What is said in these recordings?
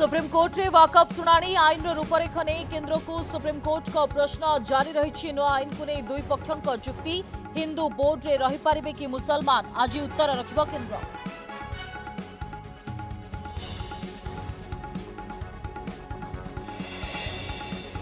Supreme court रे वाकफ शुणाणी आईन रूपरेख नहीं केन्द्र को सुप्रीमकोर्ट का प्रश्न जारी रही नुआ आईन को नहीं दुई पक्षों जुक्ति हिंदू बोर्ड रे रही पारिबे कि मुसलमान आज उत्तर रखिब केन्द्र।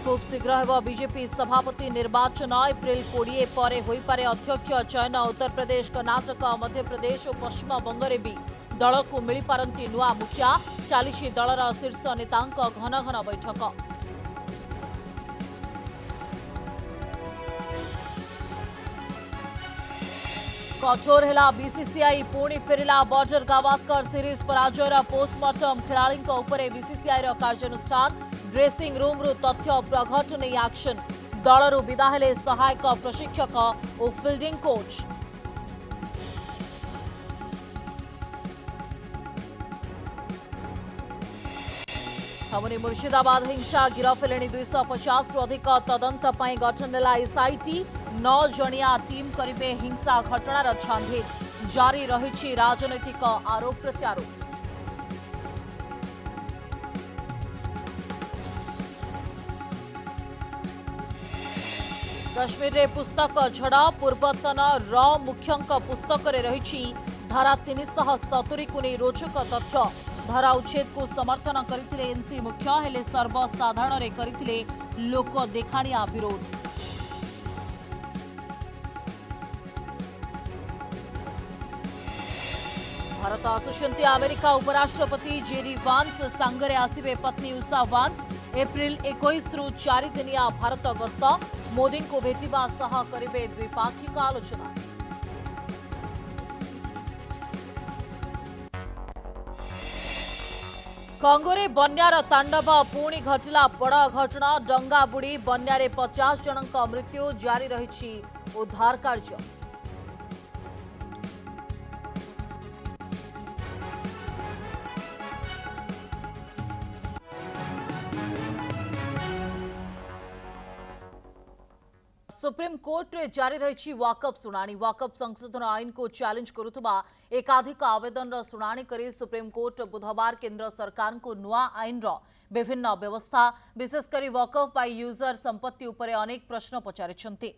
खूब शीघ्र हेब बीजेपी सभापति निर्वाचन एप्रिल 20 पर होइपारे अध्यक्ष चयन। उत्तर प्रदेश कर्नाटक मध्य प्रदेश और पश्चिम बंगरे भी दल को मिल पारती नुआ मुखिया चली दलर शीर्ष नेता घन घन बैठक। कठोर है बीसीसीआई पुणी फेरिला बॉर्डर गावस्कर सीरीज पराजयर पोस्टमार्टम खेलाड़ी उपरे बीसीसीआई कार्यानुष्ठान ड्रेसिंग रूम रु तथ्य प्रघट नहीं एक्शन दलरू विदा हेले सहायक प्रशिक्षक और फील्डिंग कोच। हमनी मुर्शिदाबाद हिंसा गिरफ ले 250 अधिक तदंत गठन है एसआईटी 9 जणिया टीम करिवे हिंसा घटनार छानबीन जारी रही राजनैतिक आरोप प्रत्यारोप। कश्मीर रे पुस्तक झड़ पूर्वतन र मुख्यंक पुस्तक रे रही धारा 370 को नहीं रोचक तथ्य धारा उच्छेद को समर्थन करथिले एनसी मुख्य हेले सर्वसाधारण रे करथिले लोक देखाणिया विरोध। भारत आसुचंती अमेरिका उपराष्ट्रपति जेडी वांस सांगरे आसिबे पत्नी उषा वांस एप्रिल 21 रु 4 दिनिया भारत गस्त मोदी को भेटिबा सह करिबे द्विपाक्षिक आलोचना। कंगोरे बन्यार तांडव पुणी घटला बड़ घटना डंगा बुड़ी बन्यारे 50 जनक मृत्यु जारी रही उद्धार कार्य। सुप्रीम कोर्ट रे जारी रही वाकफ शुणाणी वाकफ संशोधन आईन को चैलेंज करुवा एकाधिक आवेदन शुणाणी करी सुप्रीम कोर्ट बुधवार केंद्र सरकार को नुआ आईन विभिन्न व्यवस्था विशेषकर वकफ बाय यूजर संपत्ति उपरे अनेक प्रश्न पचारिछंती।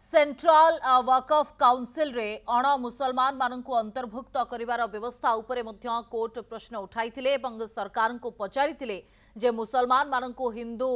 सेंट्रल वकफ काउंसिल रे अण मुसलमान मानक अंतर्भुक्त करिवार व्यवस्था उपरे मध्य कोर्ट प्रश्न उठाइथिले एवं सरकार को पचारिथिले जे मुसलमान मानक हिंदू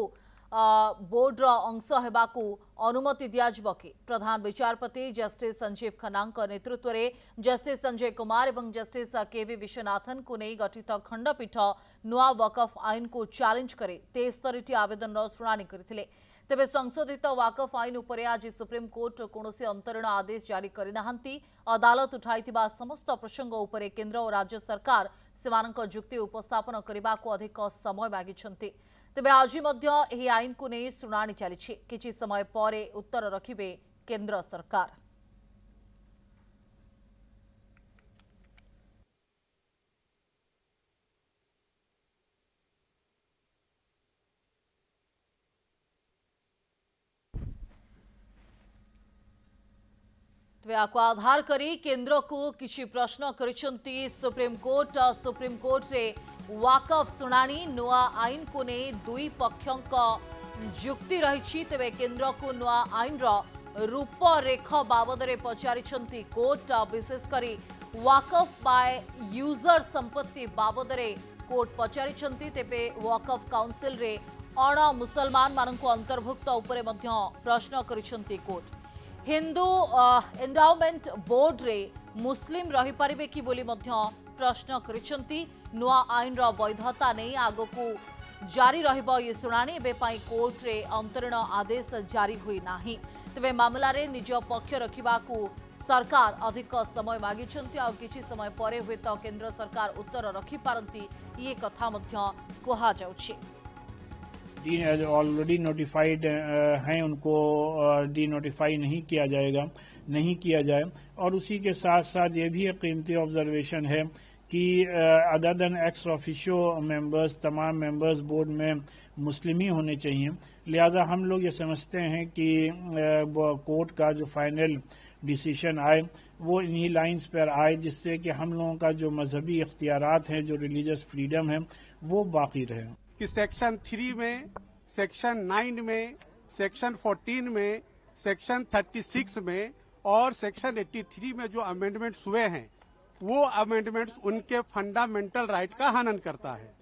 बोर्ड अंश हेबाकू अनुमति दियाजिबो कि। प्रधान विचारपति जस्टिस संजीव खन्ना नेतृत्व में जस्टिस संजय कुमार एवं जस्टिस केवी विश्वनाथन को नहीं गठित खंडपीठ नुआ वकफ आईन को चैलेंज करे 73 आवेदन शुणाणी करथिले। तेबे संशोधित वाकफ आईन उपरे आज सुप्रीम कोर्ट कौनसी अंतरीण आदेश जारी करिनाहांती। अदालत उठाइथिबा समस्त प्रसंग उपरे केंद्र और राज्य सरकार सेमानक जुक्ति उपस्थापन करबाको अधिक समय मागिछंती। तेबे आज एही आईन को नहीं शुणाणी चली किछि समय परे उत्तर रखिबे केंद्र सरकार। आधार करी केंद्र को किछि प्रश्न करिसंती सुप्रीम कोर्ट रे वाकफ शुणाणी नुआ आईन को नहीं दुई पक्षों जुक्ति रही तेबे केंद्र को नुआ आईन रूपरेख बाबद पचारिछंती कोर्ट विशेषकर वाकफ बाय यूजर संपत्ति बाबद कोर्ट पचारिछंती। तेबे वकफ काउंसिल रे अण मुसलमान मानक अंतर्भुक्त उपरे मध्य प्रश्न करिछंती कोर्ट। हिंदू एंडाउमेंट बोर्ड रे मुस्लिम रही पारिबे कि बोली मध्य प्रश्न करिछंती। नुआ आईन वैधता नहीं आग को जारी रहिबो ये शुणाणी एबे कोर्ट रे अंतरीण आदेश जारी हुई नाही। तेबे मामला रे निज पक्ष रखिबाकू सरकार अधिक समय मागिछंती आ किछि समय परे हुए तो केंद्र सरकार उत्तर रखि पारंती ये कथा मध्य कहा जाउछि। ऑलरेडी नोटिफाइड हैं उनको डी नोटिफाई नहीं किया जाए और उसी के साथ साथ ये भी एक कीमती ऑब्जर्वेशन है कि other than ex officio members तमाम मेंबर्स बोर्ड में मुस्लिम ही होने चाहिए। लिहाजा हम लोग ये समझते हैं कि कोर्ट का जो फाइनल डिसीजन आए वो इन्हीं लाइंस पर आए, जिससे कि हम लोगों का जो मजहबी इख्तियारात हैं, जो रिलीजियस फ्रीडम है, वो बाकी रहे। कि सेक्शन 3 में, सेक्शन 9 में, सेक्शन 14 में, सेक्शन 36 में और सेक्शन 83 में जो अमेंडमेंट्स हुए हैं, वो अमेंडमेंट्स उनके फंडामेंटल राइट का हनन करता है।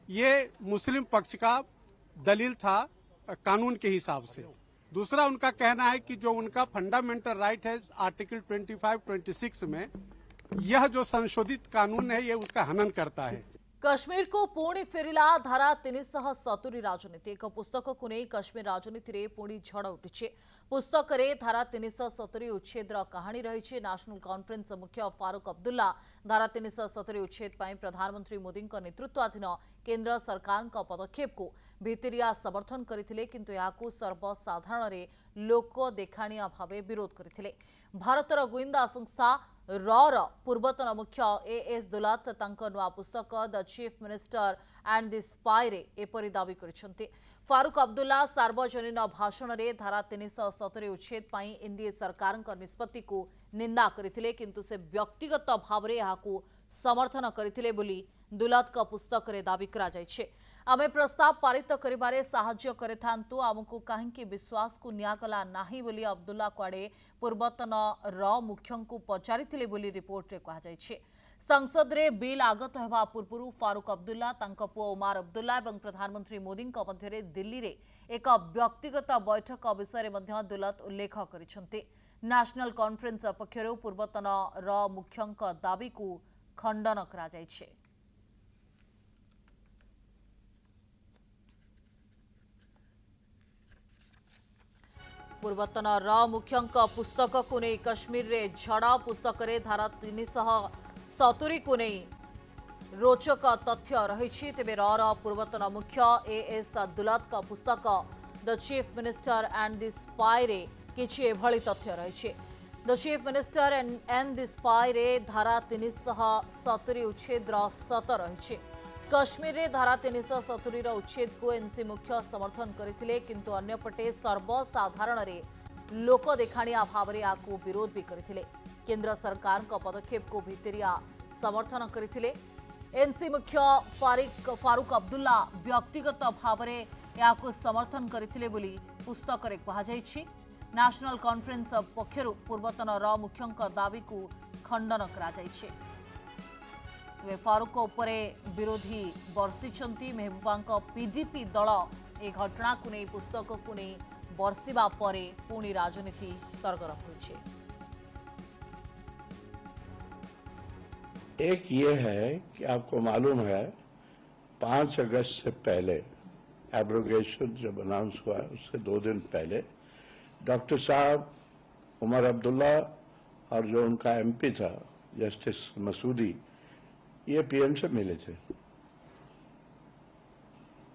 ये मुस्लिम पक्ष का दलील था कानून के हिसाब से। दूसरा उनका कहना है कि जो उनका फंडामेंटल राइट है आर्टिकल 25-26 में, यह जो संशोधित कानून है ये उसका हनन करता है। कश्मीर को पुणी फेरिला धारा 370 राजनीति। एक पुस्तक को नहीं कश्मीर राजनीति रे पुणी झड़ उठी। पुस्तक रे धारा 370 उच्छेद कहानी रही। नेशनल कॉन्फ्रेंस मुख्य फारूक अब्दुल्ला धारा 370 उच्छेद पर प्रधानमंत्री मोदी नेतृत्वाधीन केंद्र सरकार पदक्षेप को भितरिया समर्थन करथिले, किंतु याकू सर्वसाधारण रे लोक देखाणिया भावे विरोध करथिले। भारतर गुइंदा संस्था रॉर पूर्वतन मुख्य एएस दुलात तांको नुआ पुस्तक the chief minister and the spy रे एपरि दावी करिसंते। फारूक अब्दुल्ला सार्वजनीन भाषण रे धारा 370 उच्छेद पाई एनडीए सरकार निष्पत्ति को निंदा करथिले, किंतु से व्यक्तिगत भाव रे याकू समर्थन करथिले बोली दुलात का पुस्तक रे दावी करा जायछे। आमे प्रस्ताव पारित करिबारे साहाय्य करिथांतु, आमको काहेकि विश्वास को नियागला नाही बोली अब्दुल्ला क्वाडे पूर्वतन मुख्यंकु पचारिथिले बोली रिपोर्ट रे कहा जायछे। संसद रे बिल आगत हेबा पूर्वरु फारूक अब्दुल्ला तांको पुओ उमर अब्दुल्ला एवं प्रधानमंत्री मोदी मध्य दिल्ली रे एक व्यक्तिगत बैठक विषय रे मध्य दुलत उल्लेख करिसंते। नेशनल कॉन्फ्रेंस पक्षरु पूर्वतन मुख्यंक दाबी को खंडन करा जायछे। पूर्वतन मुख्यंक पुस्तक को नहीं कश्मीर रे झड़। पुस्तक रे धारा 370 को नहीं रोचक तथ्य रही। तेबे रॉर पूर्वतन मुख्य एएस दुलात का पुस्तक the chief minister and the spy रे किछि एभली तथ्य रही। The chief minister and the spy रे धारा 370 उच्छेद सत रही। कश्मीर रे धारा 370 उच्छेद को एनसी मुख्य समर्थन करथिले, किंतु अन्यपटे सर्वसाधारण रे लोक देखाणिया भाव रे आकु विरोध भी करथिले। केंद्र सरकार को पदक्षेप को भितरिया समर्थन करथिले। एनसी मुख्य फारूक अब्दुल्ला व्यक्तिगत भाव रे याकु समर्थन करथिले बोली पुस्तक रे कहा जायछि। नेशनल कॉन्फ्रेंस पक्षरु पूर्वतन मुख्यंक दाबी को खंडन करा जायछि। फारूक उपरे विरोधी बर्षिंट मेहबूबा पीडीपी दल ए घटना को नहीं पुस्तक को नहीं बर्षिबा परे पुणी राजनीति सरगरम होइछे। एक ये है कि आपको मालूम है 5 अगस्त से पहले एब्रोगेशन जब अनाउंस हुआ उससे 2 दिन पहले डॉक्टर साहब उमर अब्दुल्ला और जो उनका एमपी था जस्टिस मसूदी ये पीएम से मिले थे।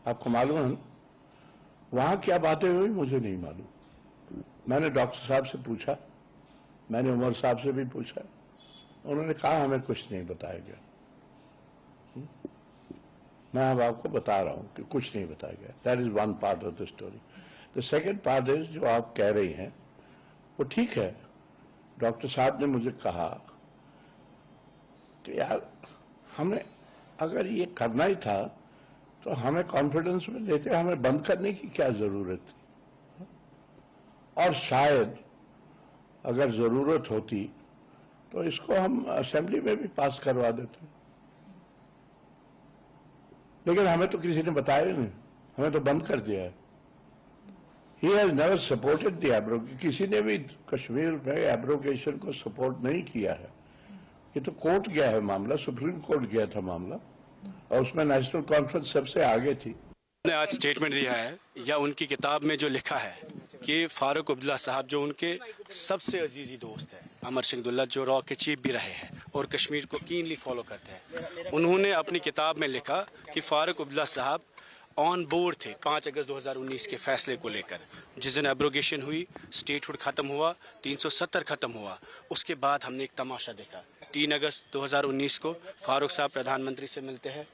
आपको मालूम है वहां क्या बातें हुई मुझे नहीं मालूम। मैंने डॉक्टर साहब से पूछा, मैंने उमर साहब से भी पूछा, उन्होंने कहा हमें कुछ नहीं बताया गया। मैं अब आपको बता रहा हूं कि कुछ नहीं बताया गया। That is one part of the story. The second part is जो आप कह रही हैं वो ठीक है। डॉक्टर साहब ने मुझे कहा कि यार हमें अगर ये करना ही था तो हमें कॉन्फिडेंस में लेते, हमें बंद करने की क्या जरूरत थी, और शायद अगर जरूरत होती तो इसको हम असेंबली में भी पास करवा देते। लेकिन हमें तो किसी ने बताया नहीं, हमें तो बंद कर दिया है। He has never supported the abrogation। किसी ने भी कश्मीर में एब्रोगेशन को सपोर्ट नहीं किया है। ये तो कोर्ट गया है मामला, सुप्रीम कोर्ट गया था मामला, और उसमें नेशनल कॉन्फ्रेंस सबसे आगे थी। ने आज स्टेटमेंट दिया है या उनकी किताब में जो लिखा है कि फारूक अब्दुल्ला साहब जो उनके सबसे अजीजी दोस्त हैं, अमर सिंह दुल्लत जो रॉ के चीफ भी रहे हैं और कश्मीर को कीनली फॉलो करते हैं, उन्होंने अपनी किताब में लिखा कि फारूक अब्दुल्ला साहब ऑन बोर्ड थे 5 अगस्त 2019 के फैसले को लेकर। जिस दिन एब्रोगेशन हुई, स्टेटहुड खत्म हुआ, 370 खत्म हुआ, उसके बाद हमने एक तमाशा देखा। 3 अगस्त 2019 को फारूक साहब प्रधानमंत्री से मिलते हैं,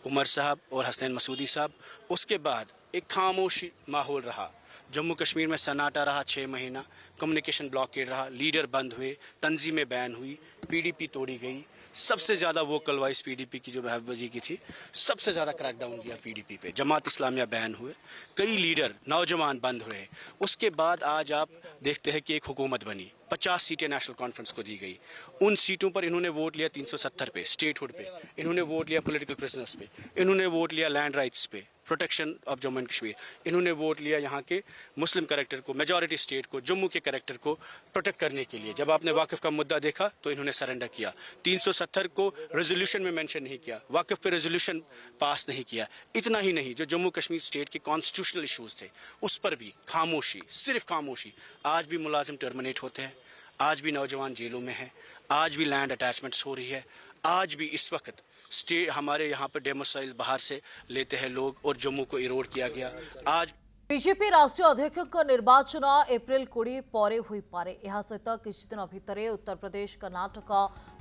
उमर साहब और हसनैन मसूदी साहब। उसके बाद एक खामोशी माहौल रहा। जम्मू कश्मीर में सन्नाटा रहा 6 महीना, कम्युनिकेशन ब्लॉकेड रहा, लीडर बंद हुए, तंजीमें बैन हुई, पीडीपी तोड़ी गई। सबसे ज़्यादा वोकल वॉइस पीडीपी की जो महबूबा की थी, सबसे ज़्यादा क्रैकडाउन किया पीडीपी पे। जमात इस्लामिया बैन हुए, कई लीडर नौजवान बंद हुए। उसके बाद आज आप देखते हैं कि एक हुकूमत बनी, 50 सीटें नेशनल कॉन्फ्रेंस को दी गई। उन सीटों पर इन्होंने वोट लिया 370 पे, स्टेटहुड पे, इन्होंने वोट लिया पॉलिटिकल प्रिजनर्स पे, इन्होंने वोट लिया लैंड राइट्स पे, protection of Jammu and Kashmir, इन्होंने वोट लिया यहाँ के मुस्लिम कैरेक्टर को, मेजॉरिटी स्टेट को, जम्मू के कैरेक्टर को प्रोटेक्ट करने के लिए। जब आपने वाकिफ का मुद्दा देखा तो इन्होंने सरेंडर किया। 370 को रेजोल्यूशन में मेंशन नहीं किया, वाकिफ पे रेजोल्यूशन पास नहीं किया। इतना ही नहीं, जो जम्मू कश्मीर स्टेट के कॉन्स्टिट्यूशनल इशूज थे उस पर भी खामोशी, सिर्फ खामोशी। आज भी मुलाजिम टर्मिनेट होते हैं, आज भी नौजवान जेलों में हैं, आज भी लैंड अटैचमेंट्स हो रही है, आज भी इस वक्त हमारे यहाँ पर डेमोसाइल बाहर से लेते हैं लोग और जम्मू को इरोड किया गया। आज बीजेपी राष्ट्रीय अध्यक्ष निर्वाचन एप्रिल 20 पर होईपारे। यह सहित किछि दिन भितर उत्तर प्रदेश, कर्नाटक,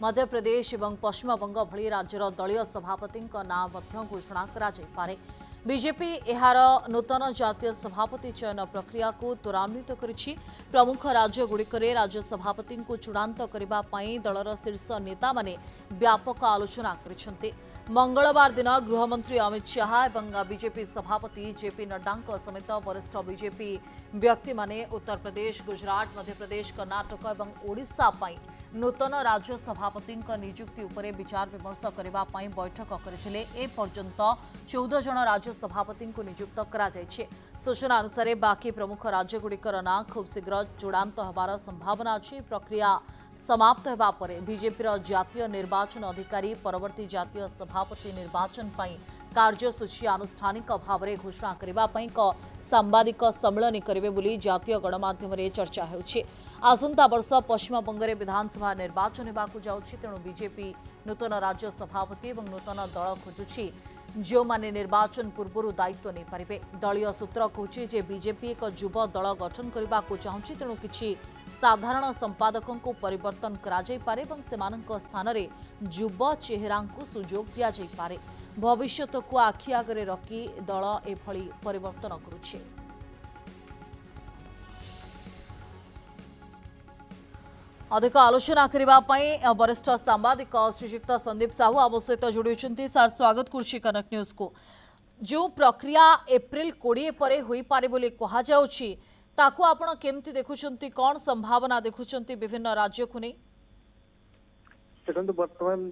मध्य प्रदेश और पश्चिमबंग भली राज्यर दलीय सभापति नाम घोषणा करा जाय पारे। बीजेपी एहार नूतन जातीय सभापति चयन प्रक्रिया को त्वरान्वित करिछि। प्रमुख राज्यगुड़िकरे राज्य सभापति को चूड़ांत करबा पई दलर शीर्ष नेता माने व्यापक आलोचना करिसेंते। मंगलवार दिन गृहमंत्री अमित शाह और बीजेपी सभापति जेपी नड्डा समेत वरिष्ठ बीजेपी व्यक्ति माने उत्तर प्रदेश, गुजरात, मध्य प्रदेश, कर्नाटक और ओडिशा पई नूतन राज्य सभापति नियुक्ति उपरे विचार विमर्श करबा पई बैठक करथिले। ए पर्यंत 14 जन राज्य सभापति को नियुक्त करा जायछि। सूचना अनुसार बाकी प्रमुख राज्यगुड़िकर नाम खूब शीघ्र चूड़ांत होबार संभावना अछि। प्रक्रिया समाप्त होगा पर बीजेपी जातीय निर्वाचन अधिकारी परवर्ती जातीय सभापति निर्वाचन पई कार्यसूची आनुष्ठानिक भाव में घोषणा करने सांबादिक सम्मेलन करेंगे बोली जातीय गणमाध्यम चर्चा होछि। आसंता वर्ष पश्चिमबंग में विधानसभा निर्वाचन होगाकू जाउछि, तेणु बीजेपी नूतन राज्य सभापति और नूतन दल खोजुछि जो माने निर्वाचन पूर्व दायित्व नहीं पारे। दलीय सूत्र कहूछि जे बीजेपी एक युव दल गठन करने को चाहूँगी, तेणु किछि साधारण संपादकों को परिवर्तन करा जाय पारे और सेमानक स्थान रे युव चेहरा को सुजोग दिया जाय पारे। भविष्यत को आखि आगरे रखी दल एभली परिवर्तन करुछि। अधिक आलोचना करने वरिष्ठ सांबादिक श्रीजुक्त संदीप साहू आम सहित जोड़ी। सार स्वागत करुछि कनेक्ट न्यूज को। जो प्रक्रिया एप्रिल 20 पर होई पारे बोली कहा जाउछि, ताकू आपण केमती देखुछंती, कौन संभावना देखुछंती विभिन्न राज्य को नहीं? देखो बर्तमान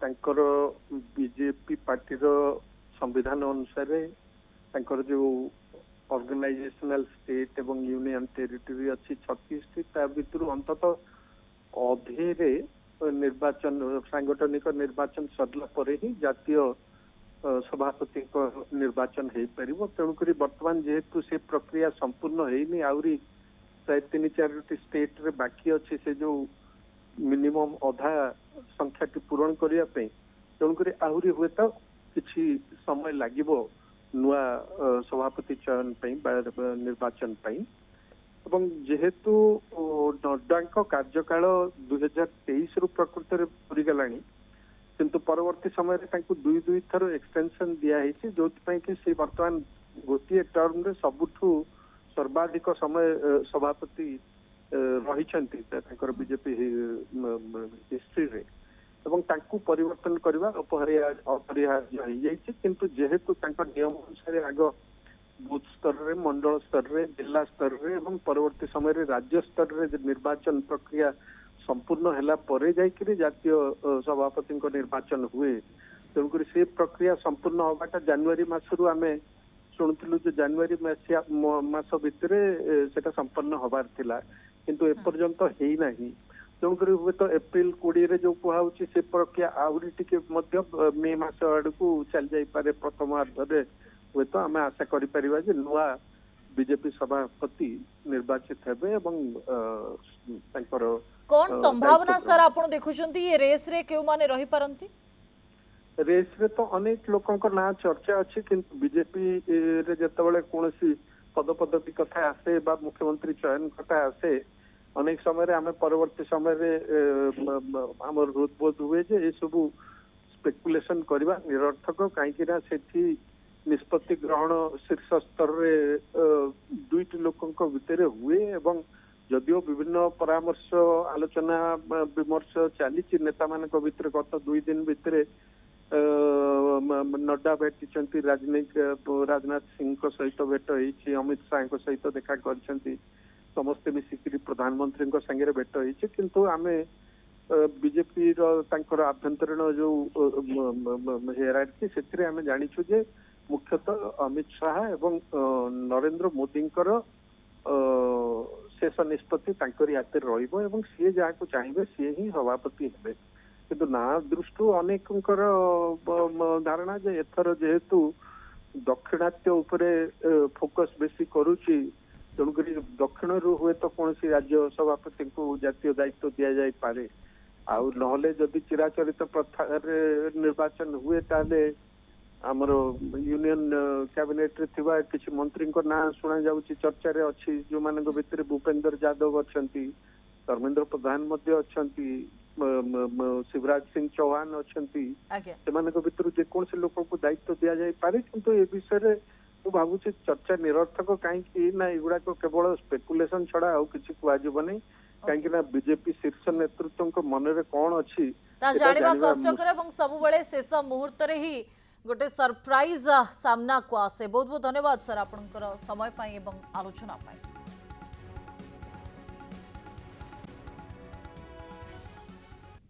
तांकर बीजेपी पार्टी संविधान अनुसार तांकर जो ऑर्गेनाइजेशनल स्टेट एवं यूनियन टेरिटरी अच्छी 36 ता भितर अंतत अधेरे निर्वाचन सांगठनिक निर्वाचन सरला पर ही जातीय सभापति निर्वाचन हो पार। तेणुक बर्तमान जेहेतु से प्रक्रिया संपूर्ण है आहरी प्राय 3-4 स्टेट रे बाकी अच्छी से जो मिनिमम अधा संख्या टी पूरण करने तेणुक आहरी हुए तो किसी समय लगिबो नुआ सभापति चयन निर्वाचन एवं जेहेतु नड्डा कार्यकाल 2023 रु प्रकृत में पूरी गलानी, किंतु परवर्ती समय दुई थर एक्सटेंशन दिखाई जो कि से बर्तमान गोटे टर्म रे सबुठू सर्वाधिक समय सभापति रही बीजेपी हिस्ट्री रे एवं तांकू परिवर्तन करवा अपरिहार्य हो जाइए। किंतु जेहेतु नियम अनुसार आग बूथ स्तर रे, मंडल स्तर रे, जिला स्तर रे एवं परवर्ती समय रे राज्य स्तर रे निर्वाचन प्रक्रिया संपूर्ण हैला परे जाइकरी जातीय सभापति निर्वाचन हुए। तेणुक से प्रक्रिया संपूर्ण होगाटा जनवरी मासरू आमे शुणुलु जो जनवरी मास भितर सेटा संपन्न होबार थिला, किंतु एपर्यंत हेई नाही। तेणुक हुए तो एप्रिल 20 रे जो कहूँ से प्रक्रिया आहरी टिके मे मास आड़कू चल जाई पारे प्रथमार्ध रे हुए तो आम आशा करिपरिबा जे नुआ बीजेपी सभापति निर्वाचित हेबे एवं तांकर कौन संभावना सर आपण देखुछंती ये रेस रे केउ माने रही परंती? रेस रे तो अनेक लोकंकर ना चर्चा अच्छी, किंतु बीजेपी रे जेतेबेले कोनोसी पदपदवी कथा आसे बा मुख्यमंत्री चयन कथा आसे अनेक समय आम परवर्ती समय आम हृदबोध हुए जे ये सब स्पेकुलेशन करवा निरर्थक, कहीं सेठी निष्पत्ति ग्रहण शीर्ष स्तर रे दुईटी लोकंक भितर हुए एवं जदियो विभिन्न परामर्श आलोचना विमर्श चली नेता मान भितर गत 2 दिन भितर नड्डा भेटी राजनाथ सिंह सहित भेट होती, अमित शाह सहित देखा कर समस्ते मिसिक प्रधानमंत्री संगे भेट होती, किंतु आमे बीजेपी आभ्यंतरीण जो हेरारकी से आम जाचु जे मुख्यतः अमित शाह एवं नरेंद्र मोदी शेष निष्पत्ति हाथ में सी जहाँ को चाहिए सी ही सभापति हे, किंतु ना दृष्टि अनेक धारणा जे एथर जेहेतु दक्षिणात्य उपरे फोकस बेसी करुची, तेणुक दक्षिण रु हुए तो कौन सी राज्य सभापति को जातीय दायित्व दि जाई पारे, आउ नहले जदि चिराचरित प्रथा निर्वाचन हुए ताले आमर यूनियन कैबिनेट रे थिबा किछि मंत्री को ना सुना जाउची, चर्चा रे अछि, जो मानक भितर भूपेंद्र यादव अछंती, धर्मेंद्र प्रधान मध्य अछंती, शिवराज सिंह चौहान अछंती, से मानक भितर जे कोन से लोक को दायित्व दिया जाय पारे, किंतु ए विषय रे तो भाबुची चर्चा निरर्थक काई ना एगुडा को केवल स्पेकुलेशन छडा आउ किछि कुआजिबो नै, काई ना बीजेपी शीर्ष नेतृत्व को मन रे कोन अछि ता जानिबा कष्टकर एवं सब बेले शेष मुहूर्त रे ही गोटे सरप्राइज सामना को आसे। बहुत बहुत धन्यवाद सर आपनकर समय पाई एवं आलोचना पाई।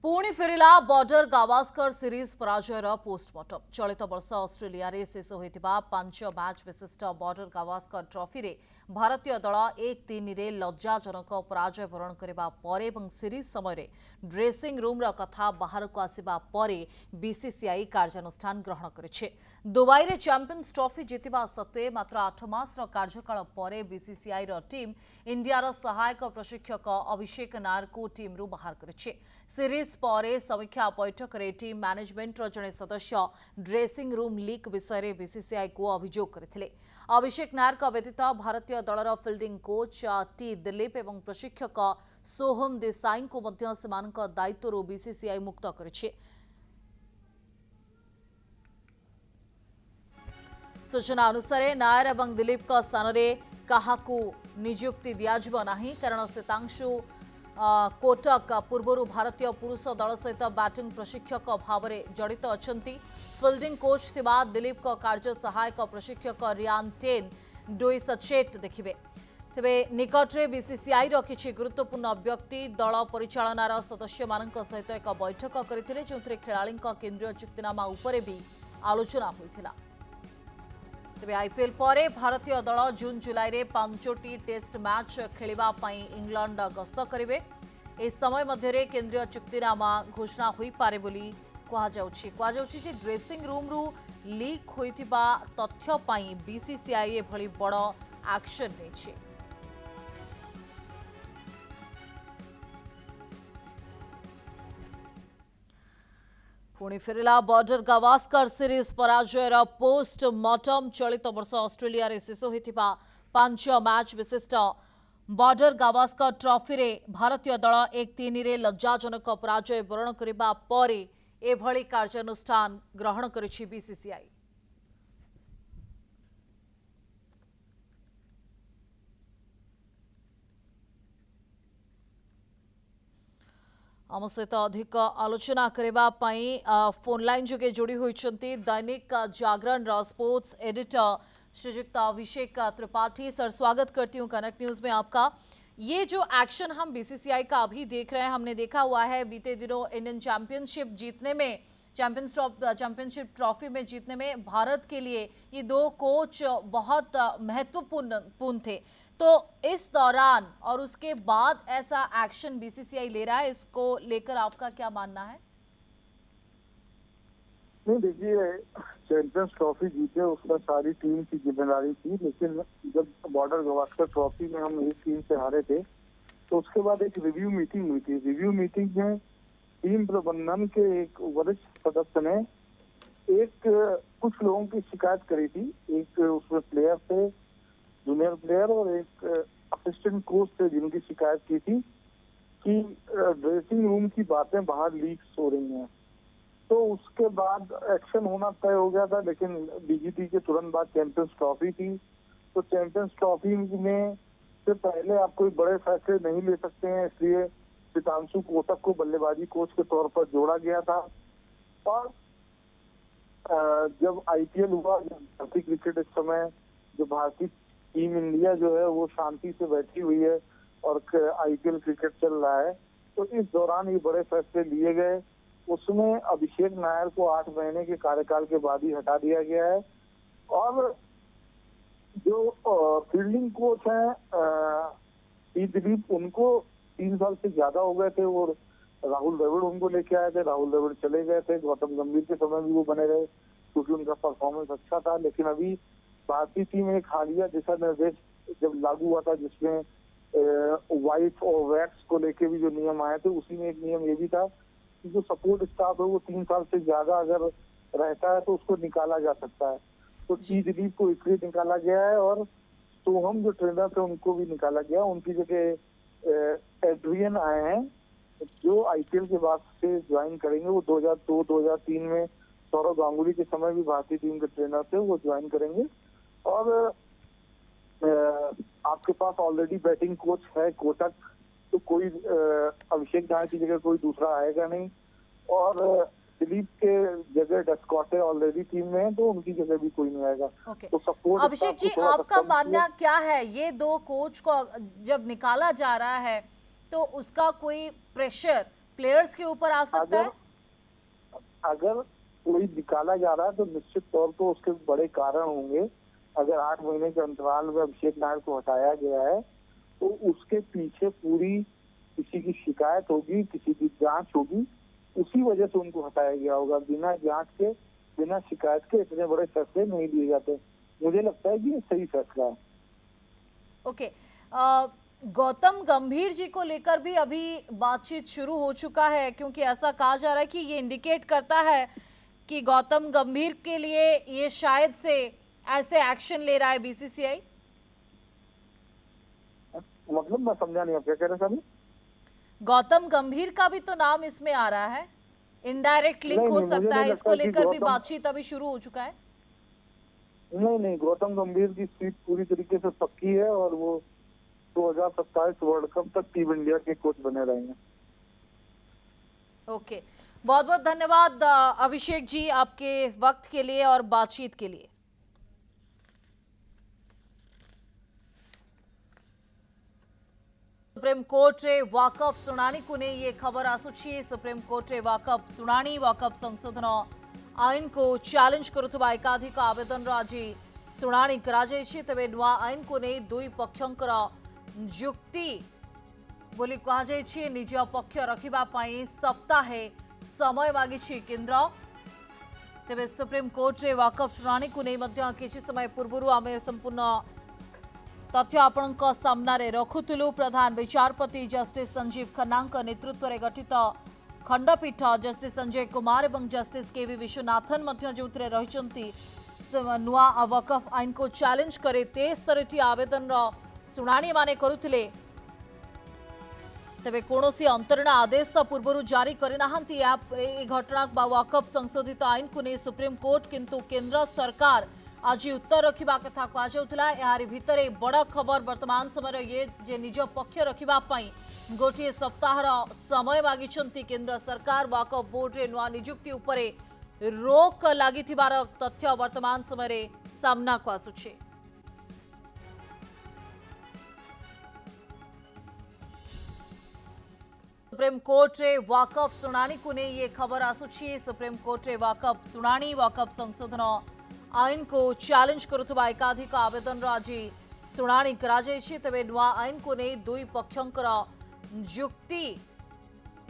पुणी फेरिला बॉर्डर गावस्कर सीरीज पराजयर पोस्टमार्टम। चलित वर्ष ऑस्ट्रेलिया रे शेष होइतिबा 5 मैच विशिष्ट बॉर्डर गावस्कर ट्रॉफी रे भारतीय दल 1-3 रे लज्जाजनक पराजय वरण करबा परे एवं सीरीज समय ड्रेसिंग रूम रा कथा बाहर को आसिबा परे बीसीसीआई कार्यानुष्ठान ग्रहण करिछे। दुबई रे चैंपियंस ट्रॉफी जीतिबा सत्वे मात्र 8 मास रा कार्यकाल परे बीसीसीआई रा टीम इंडिया रा सहायक प्रशिक्षक अभिषेक नायर को टीम रु बाहर करिछे। सीरीज परे समीक्षा बैठक रे टीम मैनेजमेंट रो जने सदस्य ड्रेसिंग रूम लीक विषय रे बीसीसीआई को अभियोग करथिले। अभिषेक नायर का व्यतीत भारतीय दलर फील्डिंग कोच टी दिलीप एवं प्रशिक्षक सोहम देसाई को मध्य सेमानक दायित्व बीसीसीआई मुक्त करिछे। सूचना अनुसार नायर एवं दिलीप का स्थान रे काहाकू नियुक्ति दियाजिबो नाही, कारण सीतांशु कोटक पूर्व भारतीय पुरुष दल सहित बैटिंग प्रशिक्षक भाव में जड़ित अछंती। फील्डिंग कोच थिबा दिलीप का कार्य सहायक प्रशिक्षक रियान टेन डोई सचेट देखिबे। तेबे निकट रे बीसीसीआई रो किछि गुरुत्वपूर्ण व्यक्ति दल परिचालनार सदस्य मानक सहित एक बैठक करथिले, जोंथरे खेलाड़ी केंद्रीय चुक्तिनामा उपरे भी आलोचना होइथिला। तेबे आईपीएल परे भारतीय दल जून जुलाई रे 5टी टेस्ट मैच खेलिबा पई इंग्लैंड गस्त करिवे। ए समय मध्यरे केंद्रीय चुक्तिनामा घोषणा होई पारे बोली कुहाजाउछि जे ड्रेसिंग रूम रु लीक होइतिबा तथ्य पई बीसीसीआई ए भली बड़ एक्शन नेछि। पुणी फेरिला बॉर्डर गावस्कर सीरीज पराजयर पोस्टमार्टम। चलित वर्ष ऑस्ट्रेलिया रे शेष होइतिबा 5 मैच विशिष्ट बॉर्डर गावस्कर ट्रॉफी रे भारतीय दल 1-3 रे लज्जाजनक पराजय वरण करबा परे एभली कार्यानुष्ठान ग्रहण करिछि बीसीसीआई। आम सहित अधिक आलोचना करने फोन लाइन जोगे जोड़ी होती दैनिक जागरण स्पोर्ट्स एडिटर श्रीयुक्त अभिषेक त्रिपाठी। सर स्वागत करती हूं कनेक्ट न्यूज में आपका। ये जो एक्शन हम बीसीसीआई का अभी देख रहे हैं, हमने देखा हुआ है बीते दिनों इंडियन चैंपियनशिप जीतने में, चैंपियनशिप ट्रॉफी में जीतने में भारत के लिए ये 2 कोच बहुत महत्वपूर्ण थे। तो इस दौरान और उसके बाद ऐसा एक्शन बीसीसीआई ले रहा है, इसको लेकर आपका क्या मानना है? नहीं, देखिए चैंपियंस ट्रॉफी जीते उसमें सारी टीम की जिम्मेदारी थी, लेकिन जब बॉर्डर गावस्कर ट्रॉफी में हम एक टीम से हारे थे तो उसके बाद एक रिव्यू मीटिंग हुई थी। रिव्यू मीटिंग में टीम प्रबंधन के एक वरिष्ठ सदस्य ने कुछ लोगों की शिकायत करी थी। एक उसमें प्लेयर थे, जूनियर प्लेयर, और एक असिस्टेंट कोच थे, जिनकी शिकायत की थी कि ड्रेसिंग रूम की बातें बाहर लीक्स हो रही हैं। तो उसके बाद एक्शन होना तय हो गया था, लेकिन डीजीटी के तुरंत बाद चैंपियंस ट्रॉफी थी, तो चैंपियंस ट्रॉफी में से पहले आप कोई बड़े फैसले नहीं ले सकते हैं, इसलिए सितांशु कोटक को बल्लेबाजी कोच के तौर पर जोड़ा गया था। और जब आईपीएल हुआ, भारतीय क्रिकेट इस समय जो भारतीय टीम इंडिया जो है वो शांति से बैठी हुई है और आईपीएल क्रिकेट चल रहा है, तो इस दौरान ये बड़े फैसले लिए गए। उसमें अभिषेक नायर को 8 महीने के कार्यकाल के बाद ही हटा दिया गया है, और जो फील्डिंग कोच हैं टी दिलीप, उनको 3 साल से ज्यादा हो गए थे, वो राहुल द्रविड़ उनको लेके आए थे, राहुल द्रविड़ चले गए थे, गौतम गंभीर के समय भी वो बने रहे क्योंकि उनका परफॉर्मेंस अच्छा था। लेकिन अभी भारतीय टीम एक हालिया दिशा निर्देश जब लागू हुआ था, जिसमें वाइट और वैक्स को लेके भी जो नियम आए थे, उसी में एक नियम ये भी था कि जो सपोर्ट स्टाफ है वो 3 साल से ज्यादा अगर रहता है तो उसको निकाला जा सकता है। तो टी दिलीप को इसलिए निकाला गया है, और सोहम जो ट्रेनर थे उनको भी निकाला गया। उनकी जगह एड्रियन आए हैं जो आईपीएल के बाद से ज्वाइन करेंगे। वो 2002-2003 में सौरव गांगुली के समय भी भारतीय टीम के ट्रेनर थे, वो ज्वाइन करेंगे। और आपके पास ऑलरेडी बैटिंग कोच है कोटक, तो कोई अभिषेक नायर की जगह कोई दूसरा आएगा नहीं, और दिलीप के जगह डस्कॉटे ऑलरेडी टीम में है, तो उनकी जगह भी कोई नहीं आएगा। ओके। तो सपोर्ट अभिषेक जी, आपका मानना क्या है, ये 2 कोच को जब निकाला जा रहा है तो उसका कोई प्रेशर प्लेयर्स के ऊपर आ सकता है? अगर कोई निकाला जा रहा है तो निश्चित तौर पर उसके बड़े कारण होंगे। अगर 8 महीने के अंतराल में अभिषेक नायर को हटाया गया है तो उसके पीछे पूरी किसी की शिकायत होगी, किसी की जांच होगी, उसी वजह से उनको हटाया गया होगा। बिना जांच के, बिना शिकायत के इतने बड़े फैसले नहीं लिए जाते। मुझे लगता है कि ये सही फैसला है। ओके। गौतम गंभीर जी को लेकर भी अभी बातचीत शुरू हो चुका है, क्योंकि ऐसा कहा जा रहा है कि ये इंडिकेट करता है कि गौतम गंभीर के लिए ये शायद से ऐसे एक्शन ले रहा है बीसीसीआई। मतलब मैं समझा नहीं, आप क्या कह रहे हैं? गौतम गंभीर का भी तो नाम इसमें आ रहा है, इनडायरेक्ट लिंक हो सकता है, इसको लेकर भी बातचीत अभी शुरू हो चुका है। नहीं, गौतम गंभीर की सीट पूरी तरीके से पक्की है और वो 2027 वर्ल्ड कप तक टीम इंडिया के कोच बने रहेंगे। ओके, बहुत बहुत धन्यवाद अभिषेक जी आपके वक्त के लिए और बातचीत के लिए। सुप्रीम कोर्टे वाकफ शुणाणी को नहीं ये खबर आसुची। सुप्रीम कोर्टे वाकफ शुणाणी वाकफ संशोधन आईन को चैलेंज करुवा एकाधिक आवेदन आज शुणाणी कराଯାଇଛି। तेबे नुआ आईन को नहीं 2 पक्षंकर जुक्ति बोली कहुछि। निज पक्ष रखिबा पई सप्ताहे समय मागिछि केंद्र। तेबे सुप्रीम कोर्टे वाकफ शुणाणी को नहीं मध्य किछि समय पूर्व आमे संपूर्ण तथ्य आपणक सामने रखुलु। प्रधान विचारपति जस्टिस संजीव खन्ना नेतृत्व में गठित खंडपीठ जस्टिस संजय कुमार और जस्टिस केवी विश्वनाथन जो रही नुआ वकफ आईन को चैलेंज करे 63 आवेदन शुणाणी माने करुथिले। तेबे कौनसी अंतरीण आदेश पूर्व जारी करना घटना वकफ संशोधित आईन को नहीं सुप्रीम कोर्ट किंतु केंद्र सरकार आज उत्तर रखा कथा कहला। यार भितर बड़ खबर वर्तमान समय ये जे निज पक्ष रखापी गोटे सप्ताहर समय मागिछंती केंद्र सरकार। वकफ बोर्ड रे नुआ नियुक्ति उपरे रोक लगी तथ्य वर्तमान समय सामना को आसुछे। सुप्रीम कोर्ट रे वकफ शुणाणी को नहीं ये खबर आसुछी। सुप्रीम कोर्ट रे वकफ शुणाणी वकफ संशोधन आईन को चैलेंज करुवा एकाधिक आवेदन आज शुणाणी कराଯାଇଛି। तेबे नुआ आईन को नहीं 2 पक्षंकर जुक्ति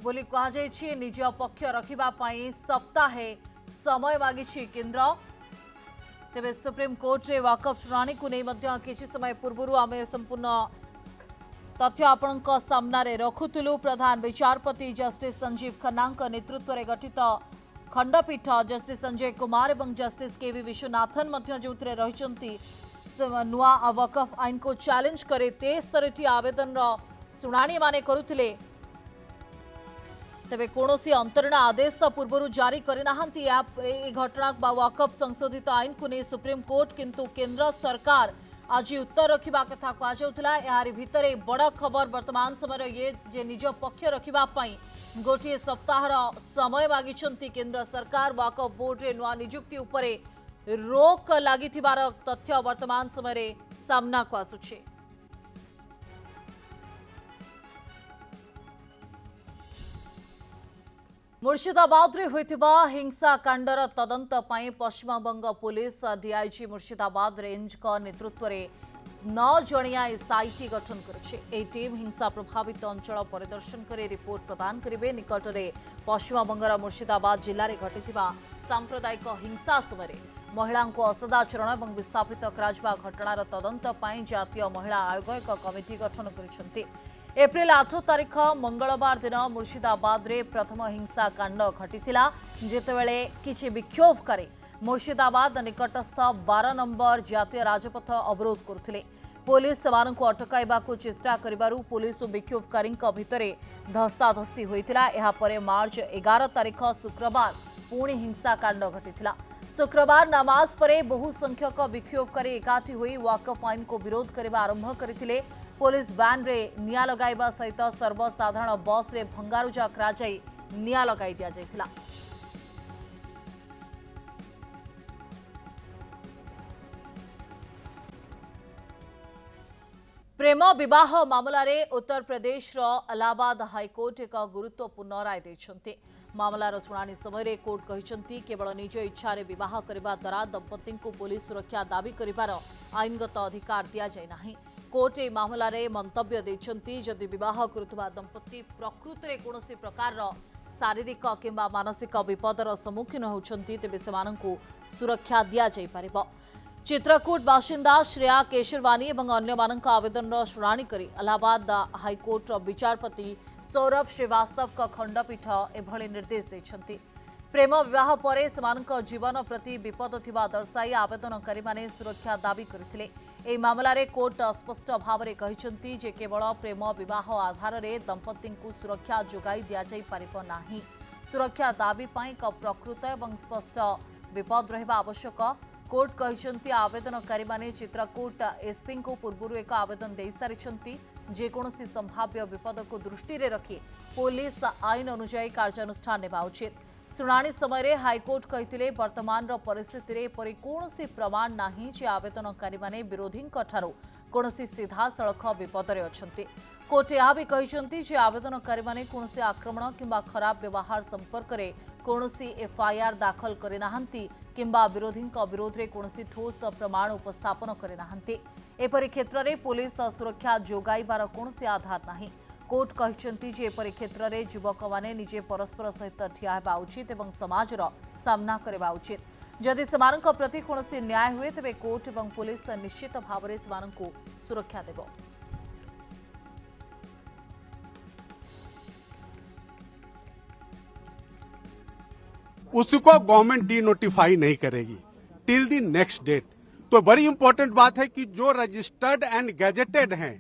बोली कहुछि। निज पक्ष रखिबा पई सप्ताहे समय मागिछि केंद्र। तेबे सुप्रीम कोर्ट रे वकफ शुणाणी को नहीं मध्य किछि समय पूर्व आमे संपूर्ण तथ्य आपणक सामने रखुलु। प्रधान विचारपति जस्टिस संजीव खन्ना नेतृत्व में गठित खंडपीठ जस्टिस संजय कुमार और जस्टिस केवी विश्वनाथन जो रही नुआ वकफ आईन को चैलेंज करे 63 आवेदन शुणाणी माने करुथिले। तेबे कौनसी अंतरीण आदेश तो पूर्व जारी करनाहांती ए घटना वाकफ संशोधित आईन को नहीं सुप्रीम कोर्ट किंतु केंद्र सरकार आज उत्तर रखा कथा कहला। यारी भितर बड़ खबर वर्तमान समय ये जे निज पक्ष रखापी गोटे सप्ताहर समय मागिछंती केंद्र सरकार। वाकफ बोर्ड रे नुआ नियुक्ति उपरे रोक लगी तथ्य वर्तमान समय सामना को आसुछे। मुर्शिदाबाद रे होइतिबा हिंसा कांडर तदंत पई Paschim Banga police DIG Murshidabad range का नेतृत्व रे 9 जणिया एसआईटी गठन करिछे। ए टीम हिंसा प्रभावित अंचल परिदर्शन करे रिपोर्ट प्रदान करिवे। निकटरे पश्चिमबंगर मुर्शिदाबाद जिल्ला रे घटितिबा सांप्रदायिक हिंसा समय महिला को असदाचरण और विस्थापित कराजिबा घटनार तदंत पई जातीय महिला आयोग एक कमिटी गठन करिसेंती। एप्रिल 8 तारीख मंगलवार दिन मुर्शिदाबाद रे प्रथम हिंसा कांड घटिथिला जेतेबेले किछि विक्षोभकारी मुर्शिदाबाद निकटस्थ 12 नंबर जातीय राजपथ अवरोध करुथिले। पुलिस सेमानकु अटकाइबाकु चेष्टा करिबारु पुलिस और विक्षोभकारी भितरे धस्ताधस्ती होइतिला। एहा परे मार्च 11 तारीख शुक्रवार पुणी हिंसा कांड घटिथिला। शुक्रवार नमाज परे बहु संख्यक विक्षोभकारी एकाठी होई वाकफ आईन को विरोध करबा आरंभ करथिले। पुलिस वैन रे निया लगाइबा सहित सर्वसाधारण बस रे भंगारुजा कराई निया लगाई दिया जायतिला। प्रेम विवाह मामला रे उत्तर प्रदेश रो इलाहाबाद हाईकोर्ट एक गुरुत्वपूर्ण राय दैछन्ते। मामलार शुणाणी समय कोर्ट कहिसंती केवल निज इच्छा रे विवाह करबा द्वारा दंपति को पुलिस सुरक्षा दाबी करिबार आईनगत अधिकार दिया जाय नाही। कोर्ट ए मामला रे मंतव्य दैछन्ती जदि विवाह करुवा दंपति प्रकृति रे कोनोसी प्रकार शारीरिक किंबा मानसिक विपदर सम्मुखीन होउछन्ती तेबे सेमानंकु सुरक्षा दिया जाय पारिबो। चित्रकूट बासिंदा श्रेया केशरवानी और अन्य मानक आवेदन शुणाणी करी इलाहाबाद हाईकोर्ट विचारपति सौरभ श्रीवास्तव का खंडपीठ एभली निर्देश देछन्ती। प्रेम विवाह पर सेमानक जीवन प्रति विपद थिबा दर्शाई आवेदनकारी माने सुरक्षा दाबी करथिले। ए मामला रे कोर्ट स्पष्ट भाव में कहिसंती जे केवल प्रेम विवाह आधार रे दंपति को सुरक्षा जोगाई दिया जाई पारिबो नाही। सुरक्षा दाबी पई एक प्रकृत एवं स्पष्ट विपद रहिबा आवश्यक। कोर्ट कहिसंती आवेदनकारी माने चित्रकूट एसपी को पूर्व एक आवेदन दे सारिछंती जेकोसी संभाव्य विपद को दृष्टि रे रखी पुलिस आईन अनुसार कार्यानुष्ठान नेबा उचित। शुणाणी समय हाईकोर्ट कहिथिले वर्तमान परिस्थिति रे परि कोनोसी प्रमाण नाही जे आवेदनकारी माने विरोधी ठारू कोनोसी सीधा सड़क विपद रे अछंती। कोर्ट यह भी कहिसंती जे आवेदनकारी माने कोनोसी आक्रमण किंबा खराब व्यवहार संपर्क रे कोनोसी एफआईआर दाखल करे नाहंती किंबा विरोधी विरोध रे कोनोसी ठोस प्रमाण उपस्थापन करे नाहंती। एपरि क्षेत्र रे पुलिस सुरक्षा जोगाइबार कोनोसी आधार नाही। कोर्ट कहिसंती जे एपरि क्षेत्र रे युवक माने निजे परस्पर सहित ठिया हेबा उचित एवं समाजर सामना करबा उचित। जदि सेमानक प्रति कोनोसी न्याय हुए तेबे कोर्ट एवं पुलिस निश्चित भाव में सेमानकु सुरक्षा देबो। उसको गवर्नमेंट डी नोटिफाई नहीं करेगी टिल द नेक्स्ट डेट। तो बड़ी इंपॉर्टेंट बात है कि जो रजिस्टर्ड एंड गैजेटेड हैं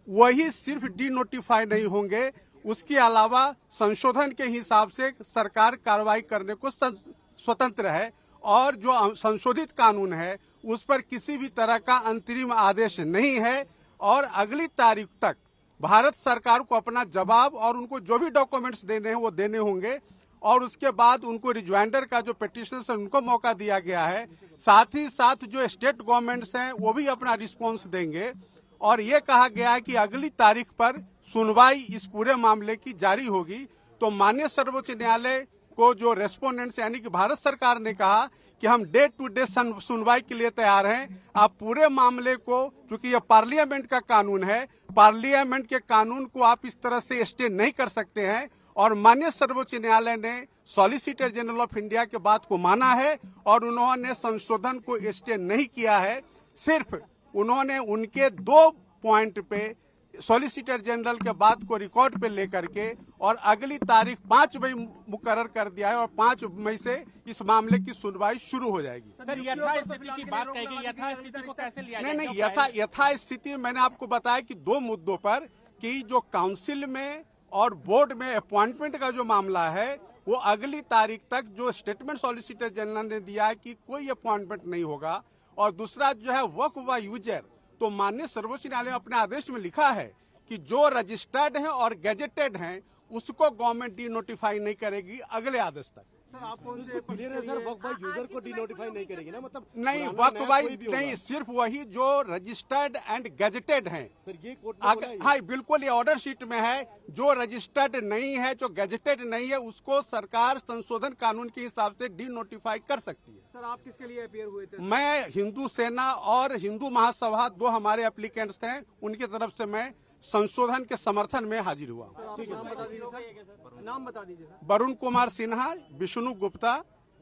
वही सिर्फ डी नोटिफाई नहीं होंगे, उसके अलावा संशोधन के हिसाब से सरकार कार्रवाई करने को स्वतंत्र है और जो संशोधित कानून है उस पर किसी भी तरह का अंतरिम आदेश नहीं है और अगली तारीख तक भारत सरकार को अपना जवाब और उनको जो भी डॉक्यूमेंट्स देने हैं वो देने होंगे और उसके बाद उनको रिज्वाइंडर का जो पिटिशनर्स है उनको मौका दिया गया है। साथ ही साथ जो स्टेट गवर्नमेंट्स हैं वो भी अपना रिस्पॉन्स देंगे और ये कहा गया है कि अगली तारीख पर सुनवाई इस पूरे मामले की जारी होगी। तो माननीय सर्वोच्च न्यायालय को जो रेस्पोंडेंट्स यानी कि भारत सरकार ने कहा कि हम डे टू डे सुनवाई के लिए तैयार हैं। आप पूरे मामले को, क्योंकि ये पार्लियामेंट का कानून है, पार्लियामेंट के कानून को आप इस तरह से स्टे नहीं कर सकते हैं और माननीय सर्वोच्च न्यायालय ने सॉलिसिटर जनरल ऑफ इंडिया के बात को माना है और उन्होंने संशोधन को स्टे नहीं किया है। सिर्फ उन्होंने उनके 2 पॉइंट पे सॉलिसिटर जनरल के बात को रिकॉर्ड पे लेकर के और अगली तारीख 5 मई मुकर्रर कर दिया है और 5 मई से इस मामले की सुनवाई शुरू हो जाएगी। सर, यथास्थिति की बात कही, यथास्थिति को कैसे लिया जाए? नहीं, यथास्थिति मैंने आपको बताया कि 2 मुद्दों पर कि जो काउंसिल में और बोर्ड में अपॉइंटमेंट का जो मामला है वो अगली तारीख तक जो स्टेटमेंट सॉलिसिटर जनरल ने दिया है कि कोई अपॉइंटमेंट नहीं होगा। और दूसरा जो है वक्फ व यूजर, तो माननीय सर्वोच्च न्यायालय ने अपने आदेश में लिखा है कि जो रजिस्टर्ड हैं और गैजेटेड हैं उसको गवर्नमेंट डी नोटिफाई नहीं करेगी अगले आदेश तक। सर आप कौन से क्लियर है सर, वक्फ बाई यूजर को डिनोटिफाई नहीं करेगी ना, मतलब नहीं, वक्फ बाई नहीं, सिर्फ वही जो रजिस्टर्ड एंड गैजेटेड हैं। सर ये कोर्ट ने बोला है। हाँ बिल्कुल, ये ऑर्डर शीट में है। जो रजिस्टर्ड नहीं है, जो गैजेटेड नहीं है, उसको सरकार संशोधन कानून के हिसाब से डी नोटिफाई कर सकती है। सर आप किसके लिए अपियर हुए थे? मैं हिंदू सेना और हिंदू महासभा, दो हमारे एप्लीकेंट्स हैं, उनकी तरफ से मैं संशोधन के समर्थन में हाजिर हुआ। नाम बता दीजिए सर, नाम बता दीजिए सर। वरुण कुमार सिन्हा, विष्णु गुप्ता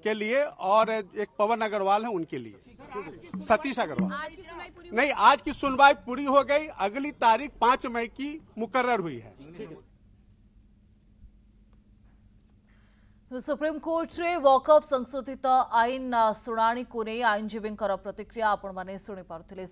के लिए और एक पवन अग्रवाल है उनके लिए, सतीश अग्रवाल। नहीं, आज की सुनवाई पूरी हो गई, अगली तारीख 5 मई की मुकर्रर हुई है। सुप्रीम कोर्ट रे वॉकअप संशोधित आईन शुणाणी को नहीं आईनजीवी प्रतिक्रिया आपण माने शुणी पारुथिले।